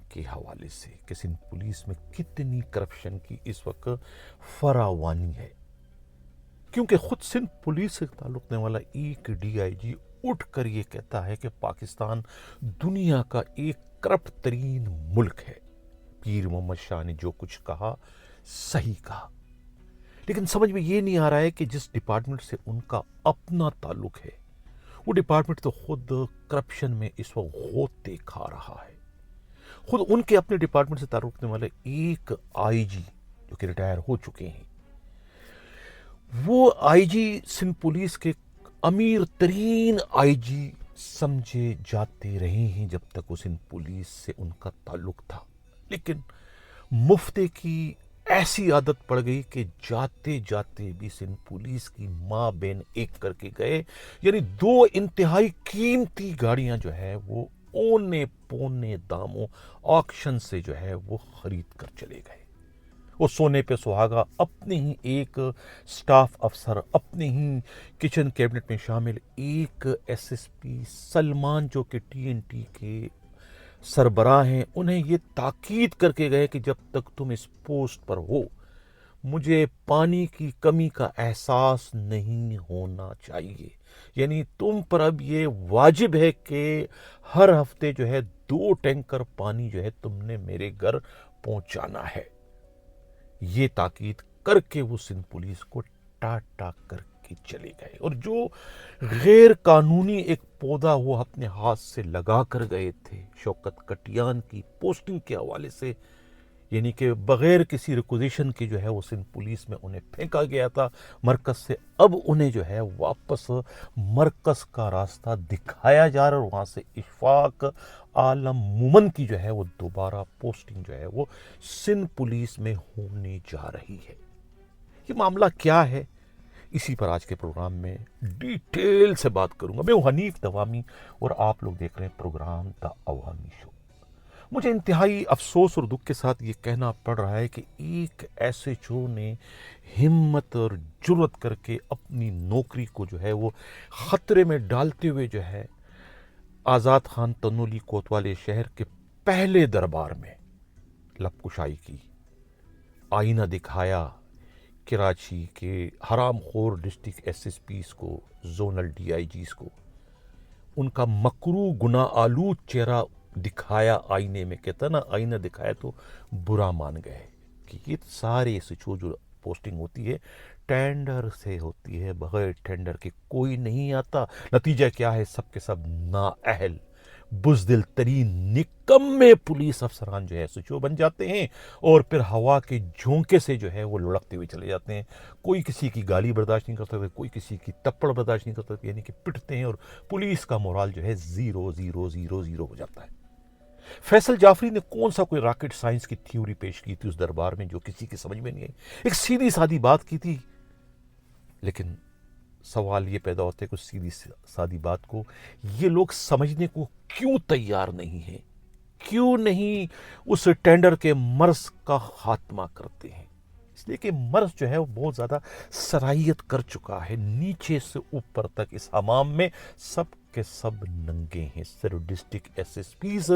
کے حوالے سے کہ سندھ پولیس میں کتنی کرپشن کی اس وقت فراوانی ہے، کیونکہ خود سندھ پولیس سے تعلق رکھنے والا ایک ڈی آئی جی اٹھ کر یہ کہتا ہے کہ پاکستان دنیا کا ایک کرپٹ ترین ملک ہے۔ پیر محمد شاہ نے جو کچھ کہا صحیح کہا، لیکن سمجھ میں یہ نہیں آ رہا ہے کہ جس ڈپارٹمنٹ سے ان کا اپنا تعلق ہے وہ ڈپارٹمنٹ تو خود کرپشن میں اس وقت غوطے کھا رہا ہے۔ خود ان کے اپنے ڈپارٹمنٹ سے تعلق رکھنے والے ایک آئی جی جو کہ ریٹائر ہو چکے ہیں، وہ آئی جی سندھ پولیس کے امیر ترین آئی جی سمجھے جاتے رہے ہیں جب تک وہ سندھ پولیس سے ان کا تعلق تھا، لیکن مفتے کی ایسی عادت پڑ گئی کہ جاتے جاتے بھی سندھ پولیس کی ماں بہن ایک کر کے گئے، یعنی 2 انتہائی قیمتی گاڑیاں جو ہے وہ اونے پونے داموں آکشن سے جو ہے وہ خرید کر چلے گئے۔ وہ سونے پہ سہاگا اپنے ہی ایک سٹاف افسر، اپنے ہی کچن کیبنٹ میں شامل ایک ایس ایس پی سلمان جو کہ ٹی این ٹی کے سربراہ ہیں، انہیں یہ تاکید کر کے گئے کہ جب تک تم اس پوسٹ پر ہو مجھے پانی کی کمی کا احساس نہیں ہونا چاہیے، یعنی تم پر اب یہ واجب ہے کہ ہر ہفتے جو ہے 2 ٹینکر پانی جو ہے تم نے میرے گھر پہنچانا ہے۔ یہ تاکید کر کے وہ سندھ پولیس کو ٹاٹا کر کے چلے گئے، اور جو غیر قانونی ایک پودا وہ اپنے ہاتھ سے لگا کر گئے تھے شوکت کٹیان کی پوسٹنگ کے حوالے سے، یعنی کہ بغیر کسی ریکوزیشن کے جو ہے وہ سندھ پولیس میں انہیں پھینکا گیا تھا مرکز سے، اب انہیں جو ہے واپس مرکز کا راستہ دکھایا جا رہا ہے، اور وہاں سے اشفاق عالم مومن کی جو ہے وہ دوبارہ پوسٹنگ جو ہے وہ سندھ پولیس میں ہونے جا رہی ہے۔ یہ معاملہ کیا ہے، اسی پر آج کے پروگرام میں ڈیٹیل سے بات کروں گا۔ میں ہوں حنیف دوامی اور آپ لوگ دیکھ رہے ہیں پروگرام دا عوامی شو۔ مجھے انتہائی افسوس اور دکھ کے ساتھ یہ کہنا پڑ رہا ہے کہ ایک ایس ایچ او نے ہمت اور جرأت کر کے اپنی نوکری کو جو ہے وہ خطرے میں ڈالتے ہوئے جو ہے آزاد خان تنولی کوتوالے شہر کے پہلے دربار میں لب کشائی کی، آئینہ دکھایا کراچی کے حرام خور ڈسٹرکٹ ایس ایس پیز کو، زونل ڈی آئی جیز کو، ان کا مکروہ گناہ آلود چہرہ دکھایا آئینے میں، کہتا نا آئینہ دکھایا تو برا مان گئے، کہ یہ سارے سچو جو پوسٹنگ ہوتی ہے ٹینڈر سے ہوتی ہے، بغیر ٹینڈر کے کوئی نہیں آتا۔ نتیجہ کیا ہے، سب کے سب نااہل بزدل ترین نکمے پولیس افسران جو ہے سچو بن جاتے ہیں، اور پھر ہوا کے جھونکے سے جو ہے وہ لڑکتے ہوئے چلے جاتے ہیں۔ کوئی کسی کی گالی برداشت نہیں کر سکتے، کوئی کسی کی تپڑ برداشت نہیں کر سکتے، یعنی کہ پٹتے ہیں، اور پولیس کا مورال جو ہے 0 ہو جاتا ہے۔ فیصل جعفری نے کون سا کوئی راکٹ سائنس کی تھیوری پیش کی تھی اس دربار میں جو کسی کی سمجھ میں نہیں آئی، ایک سیدھی سادی بات کی تھی، لیکن سوال یہ پیدا ہوتا ہے کہ اس سیدھی سادی بات کو یہ لوگ سمجھنے کو کیوں تیار نہیں ہیں، کیوں نہیں اس ٹینڈر کے مرض کا خاتمہ کرتے ہیں؟ اس لیے کہ مرض جو ہے وہ بہت زیادہ سرائیت کر چکا ہے، نیچے سے اوپر تک اس حمام میں سب کے سب ننگے ہیں۔ صرف ڈسٹرکٹ ایس ایس پیز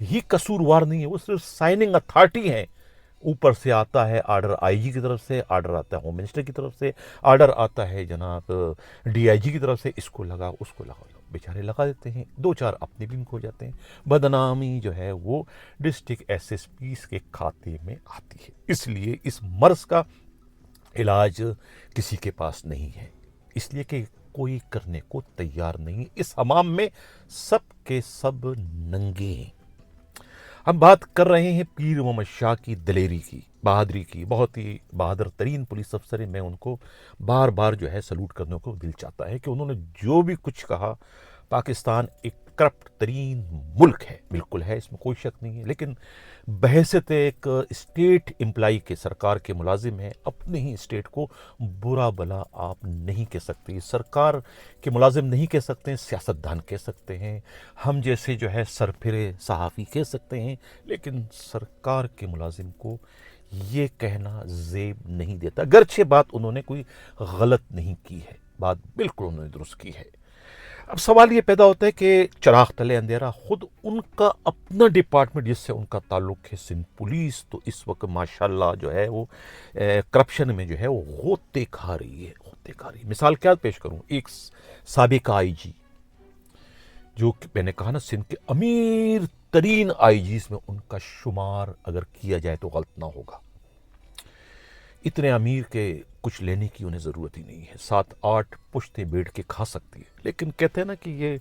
ہی قصوروار نہیں ہے، وہ صرف سائننگ اتھارٹی ہیں۔ اوپر سے آتا ہے آرڈر آئی جی کی طرف سے، آرڈر آتا ہے ہوم منسٹر کی طرف سے، آرڈر آتا ہے جناب ڈی آئی جی کی طرف سے، اس کو لگا اس کو لگا، بیچارے لگا دیتے ہیں، 2 4 اپنے بھی ان کو ہو جاتے ہیں، بدنامی جو ہے وہ ڈسٹرکٹ ایس ایس پیز کے کھاتے میں آتی ہے۔ اس لیے اس مرض کا علاج کسی کے پاس نہیں ہے، اس لیے کہ کوئی کرنے کو تیار نہیں۔ اس حمام میں سب کے سب ننگے ہیں۔ ہم بات کر رہے ہیں پیر محمد شاہ کی دلیری کی، بہادری کی، بہت ہی بہادر ترین پولیس افسر ہیں۔ میں ان کو بار بار جو ہے سلوٹ کرنے کو دل چاہتا ہے کہ انہوں نے جو بھی کچھ کہا، پاکستان ایک کرپٹ ترین ملک ہے، بالکل ہے، اس میں کوئی شک نہیں ہے، لیکن بحیثیت ایک اسٹیٹ امپلائی کے، سرکار کے ملازم ہیں، اپنے ہی اسٹیٹ کو برا بلا آپ نہیں کہہ سکتے، سرکار کے ملازم نہیں کہہ سکتے ہیں، سیاستدان کہہ سکتے ہیں، ہم جیسے جو ہے سرفرے صحافی کہہ سکتے ہیں، لیکن سرکار کے ملازم کو یہ کہنا زیب نہیں دیتا، گرچہ بات انہوں نے کوئی غلط نہیں کی ہے، بات بالکل انہوں نے درست کی ہے۔ اب سوال یہ پیدا ہوتا ہے کہ چراغ تلے اندھیرا، خود ان کا اپنا ڈپارٹمنٹ جس سے ان کا تعلق ہے سندھ پولیس، تو اس وقت ماشاءاللہ جو ہے وہ کرپشن میں جو ہے وہ غوطے کھا رہی ہے، غوطے کھا رہی ہے۔ مثال کیا پیش کروں، ایک سابق آئی جی، جو کہ میں نے کہا نا سندھ کے امیر ترین آئی جیز میں ان کا شمار اگر کیا جائے تو غلط نہ ہوگا، اتنے امیر کے کچھ لینے کی انہیں ضرورت ہی نہیں ہے، 7-8 پشتے بیٹھ کے کھا سکتی ہے، لیکن کہتے ہیں نا کہ یہ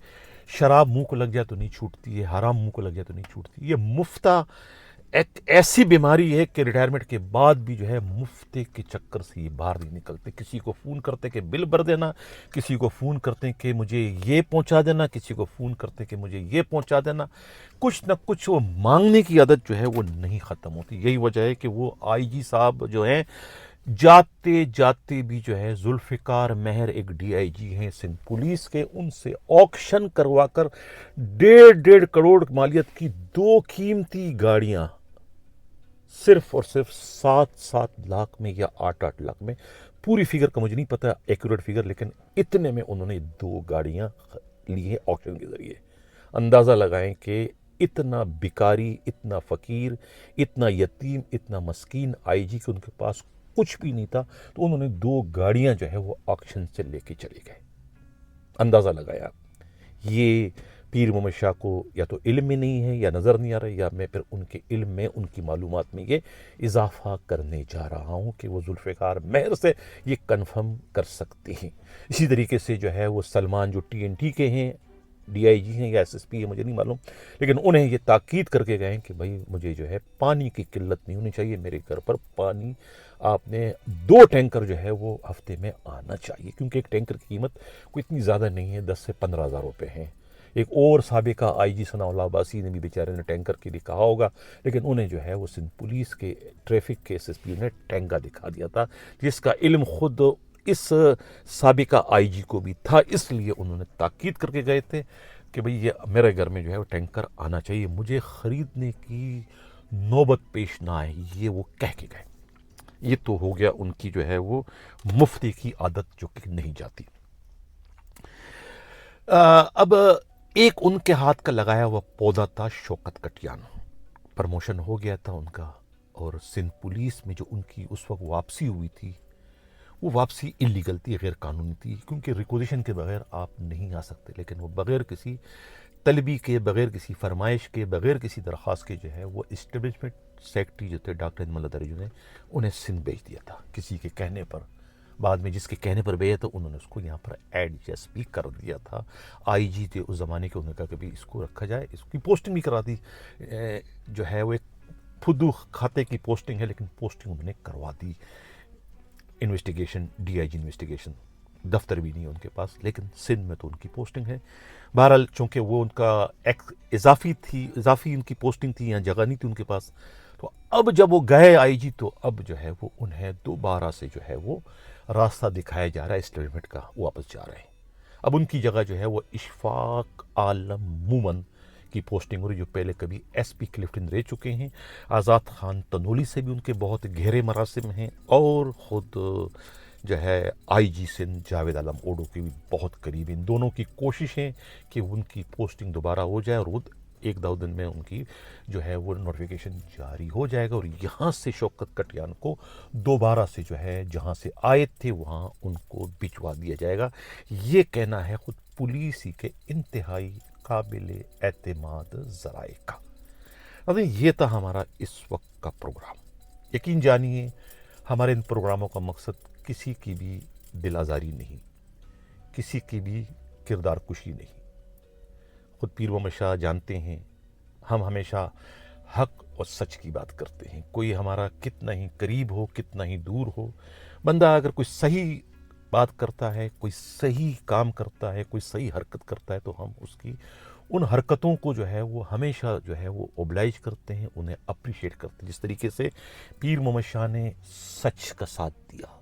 شراب منہ کو لگ جائے تو نہیں چھوٹتی ہے، حرام منہ کو لگ جائے تو نہیں چھوٹتی، یہ مفتہ ایک ایسی بیماری ہے کہ ریٹائرمنٹ کے بعد بھی جو ہے مفتے کے چکر سے یہ باہر نہیں نکلتے، کسی کو فون کرتے کہ بل بھر دینا، کسی کو فون کرتے کہ مجھے یہ پہنچا دینا، کسی کو فون کرتے کہ مجھے یہ پہنچا دینا، کچھ نہ کچھ وہ مانگنے کی عادت جو ہے وہ نہیں ختم ہوتی۔ یہی وجہ ہے کہ وہ آئی جی صاحب جو ہیں جاتے جاتے بھی جو ہے ذوالفقار مہر ایک ڈی آئی جی ہیں سندھ پولیس کے، ان سے آکشن کروا کر 1.5 کروڑ مالیت کی 2 قیمتی گاڑیاں صرف اور صرف 7 لاکھ میں یا 8 لاکھ میں، پوری فگر کا مجھے نہیں پتا ایکوریٹ فگر، لیکن اتنے میں انہوں نے 2 گاڑیاں لی ہیں آکشن کے ذریعے۔ اندازہ لگائیں کہ اتنا بیکاری، اتنا فقیر، اتنا یتیم، اتنا مسکین آئی جی کہ ان کے پاس کچھ بھی نہیں تھا، تو انہوں نے 2 گاڑیاں جو ہے وہ آکشن سے لے کے چلے گئے۔ اندازہ لگایا یہ پیر محمد شاہ کو یا تو علم میں نہیں ہے یا نظر نہیں آ رہا ہے، یا میں پھر ان کے علم میں، ان کی معلومات میں یہ اضافہ کرنے جا رہا ہوں کہ وہ ذوالفقار مہر سے یہ کنفرم کر سکتے ہیں۔ اسی طریقے سے جو ہے وہ سلمان جو TNT کے ہیں، ڈی آئی جی ہیں یا SSP ہے مجھے نہیں معلوم، لیکن انہیں یہ تاکید کر کے گئے کہ بھائی مجھے جو ہے پانی کی قلت نہیں ہونی چاہیے، میرے گھر پر پانی آپ نے 2 ٹینکر جو ہے وہ ہفتے میں آنا چاہیے، کیونکہ ایک ٹینکر کی قیمت کوئی اتنی زیادہ نہیں ہے، 10 سے 15 ہزار روپے ہیں۔ ایک اور سابقہ آئی جی ثناء اللہ عباسی نے بھی بیچارے نے ٹینکر کے لیے کہا ہوگا، لیکن انہیں جو ہے وہ سندھ پولیس کے ٹریفک کے SSP نے ٹینکا دکھا دیا تھا، جس کا علم خود اس سابقہ آئی جی کو بھی تھا، اس لیے انہوں نے تاکید کر کے گئے تھے کہ بھئی یہ میرے گھر میں جو ہے وہ ٹینکر آنا چاہیے، مجھے خریدنے کی نوبت پیش نہ آئے، یہ وہ کہہ کے گئے۔ یہ تو ہو گیا ان کی جو ہے وہ مفتی کی عادت جو کہ نہیں جاتی۔ اب ایک ان کے ہاتھ کا لگایا ہوا پودا تھا شوکت کٹیان، پرموشن ہو گیا تھا ان کا، اور سندھ پولیس میں جو ان کی اس وقت واپسی ہوئی تھی وہ واپسی انلیگل تھی، غیر قانونی تھی، کیونکہ ریکوزیشن کے بغیر آپ نہیں آ سکتے، لیکن وہ بغیر کسی طلبی کے، بغیر کسی فرمائش کے، بغیر کسی درخواست کے جو ہے وہ اسٹیبلشمنٹ سیکرٹری جو تھے ڈاکٹر اجمل درجو نے انہیں سندھ بھیج دیا تھا کسی کے کہنے پر، بعد میں جس کے کہنے پر بھیجا تو انہوں نے اس کو یہاں پر ایڈجسٹ بھی کر دیا تھا۔ آئی جی تھے اس زمانے کے، انہوں نے کہا کہ بھی اس کو رکھا جائے، اس کی پوسٹنگ بھی کرا دی، جو ہے وہ ایک پھدو کھاتے کی پوسٹنگ ہے، لیکن پوسٹنگ انہوں نے کروا دی، investigation D I G investigation, دفتر بھی نہیں ہے ان کے پاس، لیکن سندھ میں تو ان کی پوسٹنگ ہے۔ بہرحال چونکہ وہ ان کا اضافی ان کی پوسٹنگ تھی، یہاں جگہ نہیں تھی ان کے پاس، تو اب جب وہ گئے آئی جی تو اب جو ہے وہ انہیں دوبارہ سے جو ہے وہ راستہ دکھایا جا رہا ہے اسٹیٹمنٹ کا، واپس جا رہے ہیں۔ اب ان کی جگہ جو ہے وہ اشفاق عالم مومن کی پوسٹنگ ہو رہی، جو پہلے کبھی SP کلفٹن رہ چکے ہیں، آزاد خان تنولی سے بھی ان کے بہت گہرے مراسم ہیں، اور خود جو ہے آئی جی سندھ جاوید عالم اوڈو کے بھی بہت قریب، ان دونوں کی کوششیں کہ ان کی پوسٹنگ دوبارہ ہو جائے، اور وہ 1-2 دن میں ان کی جو ہے وہ نوٹیفیکیشن جاری ہو جائے گا، اور یہاں سے شوکت کٹیان کو دوبارہ سے جو ہے جہاں سے آئے تھے وہاں ان کو بھجوا دیا جائے گا۔ یہ کہنا ہے خود پولیس ہی کے انتہائی قابل اعتماد ذرائع کا۔ یہ تھا ہمارا اس وقت کا پروگرام۔ یقین جانیے ہمارے ان پروگراموں کا مقصد کسی کی بھی دل آزاری نہیں، کسی کی بھی کردار کشی نہیں۔ خود پیر محمد شاہ جانتے ہیں ہم ہمیشہ حق اور سچ کی بات کرتے ہیں، کوئی ہمارا کتنا ہی قریب ہو، کتنا ہی دور ہو، بندہ اگر کوئی صحیح بات کرتا ہے، کوئی صحیح کام کرتا ہے، کوئی صحیح حرکت کرتا ہے، تو ہم اس کی ان حرکتوں کو جو ہے وہ ہمیشہ جو ہے وہ اوبلائج کرتے ہیں، انہیں اپریشیٹ کرتے ہیں۔ جس طریقے سے پیر محمد شاہ نے سچ کا ساتھ دیا۔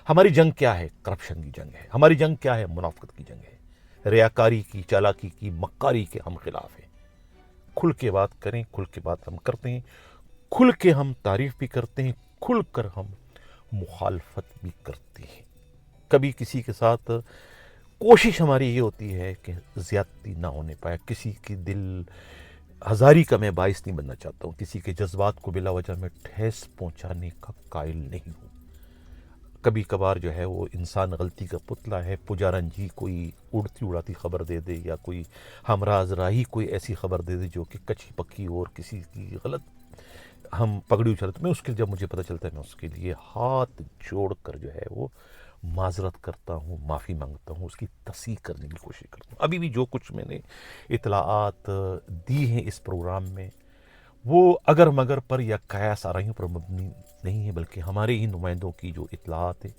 ہماری جنگ کیا ہے؟ کرپشن کی جنگ ہے۔ ہماری جنگ کیا ہے؟ منافقت کی جنگ ہے، ریاکاری کی، چالاکی کی، مکاری کے ہم خلاف ہیں۔ کھل کے بات کریں، کھل کے بات ہم کرتے ہیں، کھل کے ہم تعریف بھی کرتے ہیں، کھل کر ہم مخالفت بھی کرتے ہیں۔ کبھی کسی کے ساتھ کوشش ہماری یہ ہوتی ہے کہ زیادتی نہ ہونے پائے، کسی کی دل ہزاری کا میں باعث نہیں بننا چاہتا ہوں، کسی کے جذبات کو بلا وجہ میں ٹھیس پہنچانے کا قائل نہیں ہوں۔ کبھی کبھار جو ہے وہ انسان غلطی کا پتلا ہے، پجارن جی کوئی اڑتی اڑاتی خبر دے دے یا کوئی ہمراز راہی کوئی ایسی خبر دے دے جو کہ کچی پکی اور کسی کی غلط ہم پگڑی اچھالتے، میں اس کے جب مجھے پتہ چلتا ہے میں اس کے لیے ہاتھ جوڑ کر جو ہے وہ معذرت کرتا ہوں، معافی مانگتا ہوں، اس کی تصحیح کرنے کی کوشش کرتا ہوں۔ ابھی بھی جو کچھ میں نے اطلاعات دی ہیں اس پروگرام میں وہ اگر مگر پر یا قیاس آرائیوں پر مبنی نہیں ہے، بلکہ ہمارے ہی نمائندوں کی جو اطلاعات ہیں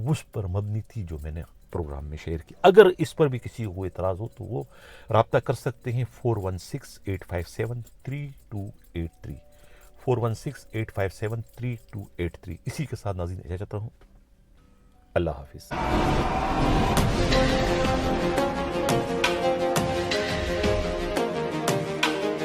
اس پر مبنی تھی جو میں نے پروگرام میں شیئر کی۔ اگر اس پر بھی کسی کو اعتراض ہو تو وہ رابطہ کر سکتے ہیں 4168573283 4168573283۔ اسی کے ساتھ ناظرین اجازت چاہتا ہوں، اللہ حافظ۔